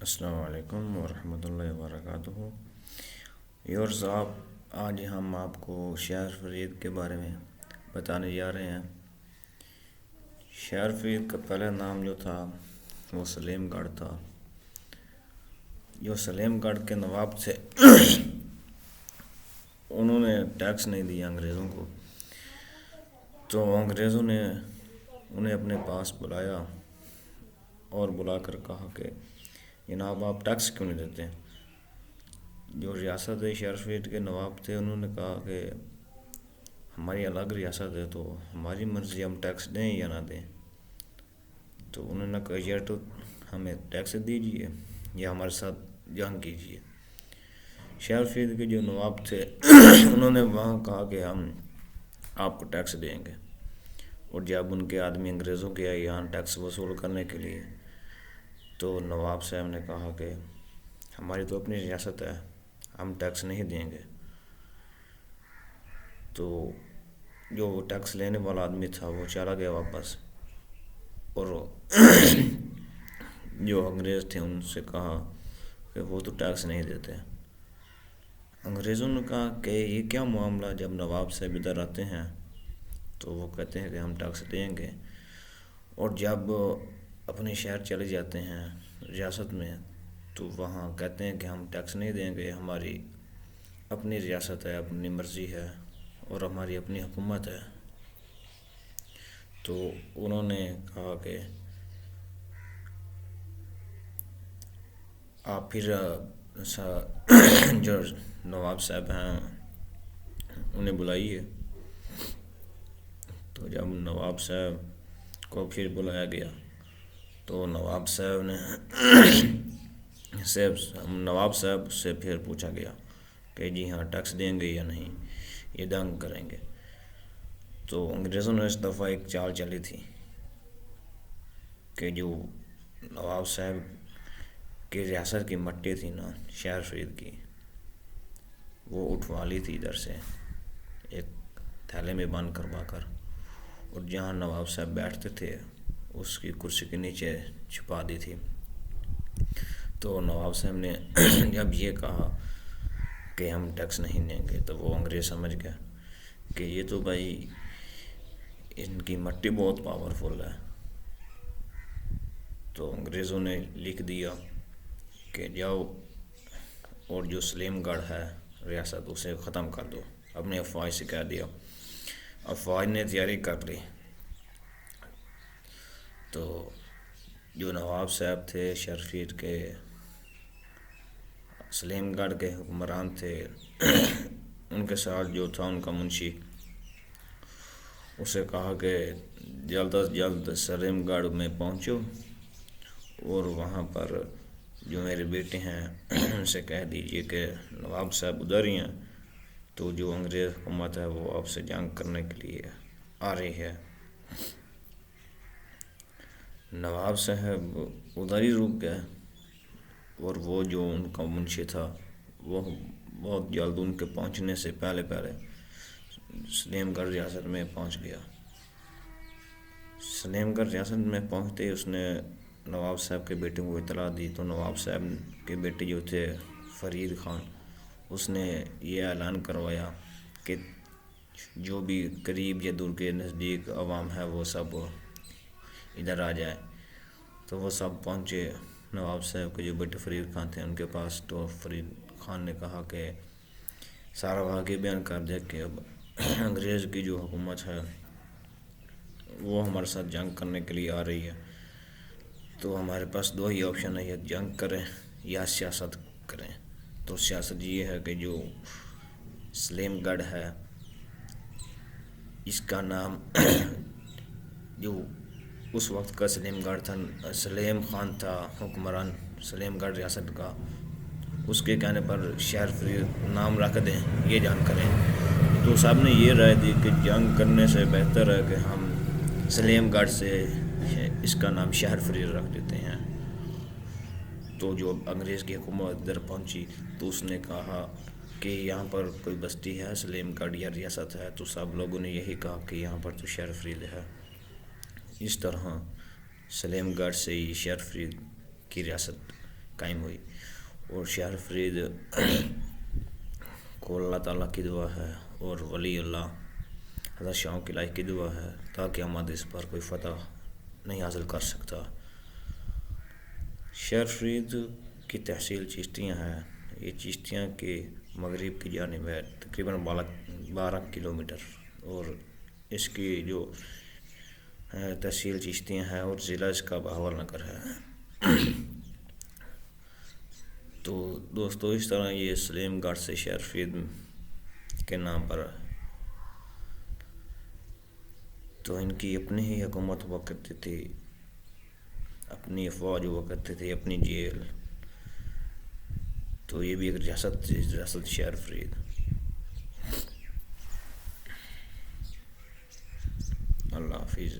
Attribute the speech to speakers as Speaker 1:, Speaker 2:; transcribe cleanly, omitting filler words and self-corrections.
Speaker 1: السلام علیکم ورحمۃ اللہ وبرکاتہ۔ یورز آج ہم آپ کو شہر فرید کے بارے میں بتانے جا رہے ہیں۔ شہر فرید کا پہلا نام جو تھا وہ سلیم گڑھ تھا۔ جو سلیم گڑھ کے نواب تھے انہوں نے ٹیکس نہیں دیا انگریزوں کو، تو انگریزوں نے انہیں اپنے پاس بلایا اور بلا کر کہا کہ جناب آپ ٹیکس کیوں نہیں دیتے؟ جو ریاست شہر فرید کے نواب تھے انہوں نے کہا کہ ہماری الگ ریاست ہے تو ہماری مرضی، ہم ٹیکس دیں یا نہ دیں۔ تو انہوں نے کہا یا تو ہمیں ٹیکس دیجیے یا ہمارے ساتھ جنگ کیجیے۔ شہر فرید کے جو نواب تھے انہوں نے وہاں کہا کہ ہم آپ کو ٹیکس دیں گے، اور جب ان کے آدمی انگریزوں کے آئے یہاں ٹیکس وصول کرنے کے لیے، تو نواب صاحب نے کہا کہ ہماری تو اپنی ریاست ہے، ہم ٹیکس نہیں دیں گے۔ تو جو ٹیکس لینے والا آدمی تھا وہ چلا گیا واپس، اور جو انگریز تھے ان سے کہا کہ وہ تو ٹیکس نہیں دیتے۔ انگریزوں نے کہا کہ یہ کیا معاملہ، جب نواب صاحب ادھر آتے ہیں تو وہ کہتے ہیں کہ ہم ٹیکس دیں گے، اور جب اپنے شہر چلے جاتے ہیں ریاست میں تو وہاں کہتے ہیں کہ ہم ٹیکس نہیں دیں گے، ہماری اپنی ریاست ہے، اپنی مرضی ہے اور ہماری اپنی حکومت ہے۔ تو انہوں نے کہا کہ آپ پھر جو نواب صاحب ہیں انہیں بلائیے۔ تو جب نواب صاحب کو پھر بلایا گیا تو نواب صاحب سے پھر پوچھا گیا کہ جی ہاں ٹیکس دیں گے یا نہیں، یہ جنگ کریں گے۔ تو انگریزوں نے اس دفعہ ایک چال چلی تھی کہ جو نواب صاحب کی ریاست کی مٹی تھی نا شہر فرید کی، وہ اٹھوا لی تھی ادھر سے ایک تھیلے میں بند کروا کر، اور جہاں نواب صاحب بیٹھتے تھے اس کی کرسی کے نیچے چھپا دی تھی۔ تو نواب صاحب نے جب یہ کہا کہ ہم ٹیکس نہیں دیں گے تو وہ انگریز سمجھ گیا کہ یہ تو بھائی ان کی مٹی بہت پاورفل ہے۔ تو انگریزوں نے لکھ دیا کہ جاؤ اور جو سلیم گڑھ ہے ریاست اسے ختم کر دو، اپنے افواج سے کہہ دیا۔ افواج نے تیاری کر لی۔ تو جو نواب صاحب تھے شہر فرید کے، سلیم گڑھ کے حکمران تھے، ان کے ساتھ جو تھا ان کا منشی، اسے کہا کہ جلد از جلد سلیم گڑھ میں پہنچو اور وہاں پر جو میرے بیٹے ہیں ان سے کہہ دیجیے کہ نواب صاحب ادھر ہی ہیں، تو جو انگریز حکومت ہے وہ آپ سے جنگ کرنے کے لیے آ رہی ہے۔ نواب صاحب ادھر ہی رک گئے، اور وہ جو ان کا منشی تھا وہ بہت جلد ان کے پہنچنے سے پہلے سلیم گڑھ ریاست میں پہنچ گیا۔ سلیم گڑھ ریاست میں پہنچتے ہی اس نے نواب صاحب کے بیٹے کو اطلاع دی، تو نواب صاحب کے بیٹے جو تھے فرید خان، اس نے یہ اعلان کروایا کہ جو بھی قریب یا دور کے نزدیک عوام ہے وہ سب ادھر آ جائے۔ تو وہ سب پہنچے نواب صاحب کے جو بیٹے فرید خان تھے ان کے پاس۔ تو فرید خان نے کہا کہ سارا واقعہ بیان کر دیا کہ اب انگریز کی جو حکومت ہے وہ ہمارے ساتھ جنگ کرنے کے لیے آ رہی ہے، تو ہمارے پاس دو ہی آپشن ہے، یا جنگ کریں یا سیاست کریں۔ تو سیاست یہ ہے کہ جو سلیم گڑھ ہے اس کا نام جو اس وقت کا سلیم گڑھ تھا، سلیم خان تھا حکمران سلیم گڑھ ریاست کا، اس کے کہنے پر شہر فرید نام رکھ دیں، یہ جنگ کریں۔ تو سب نے یہ رائے دی کہ جنگ کرنے سے بہتر ہے کہ ہم سلیم گڑھ سے اس کا نام شہر فرید رکھ دیتے ہیں۔ تو جو انگریز کی حکومت ادھر پہنچی تو اس نے کہا کہ یہاں پر کوئی بستی ہے سلیم گڑھ یا ریاست ہے، تو سب لوگوں نے یہی کہا کہ یہاں پر تو شہر فرید ہے۔ اس طرح سلیم گڑھ سے ہی شہر فرید کی ریاست قائم ہوئی، اور شہر فرید کو اللہ تعالیٰ کی دعا ہے اور ولی اللہ حضرت شاہ قلعہ کی دعا ہے تاکہ ہمارے اس پر کوئی فتح نہیں حاصل کر سکتا۔ شہر فرید کی تحصیل چشتیاں ہے، یہ چشتیاں کے مغرب کی جانب ہے، تقریباً 12 کلومیٹر، اور اس کی جو تحصیل چشتیاں ہیں اور ضلع اس کا بہاول نگر ہے۔ تو دوستو اس طرح یہ سلیم گڑھ سے شہر فرید کے نام پر، تو ان کی اپنی ہی حکومت ہوا کرتی تھی، اپنی افواج ہوا کرتی تھی، اپنی جیل، تو یہ بھی ایک ریاست تھی، ریاست شہر فرید۔ اللہ حافظ۔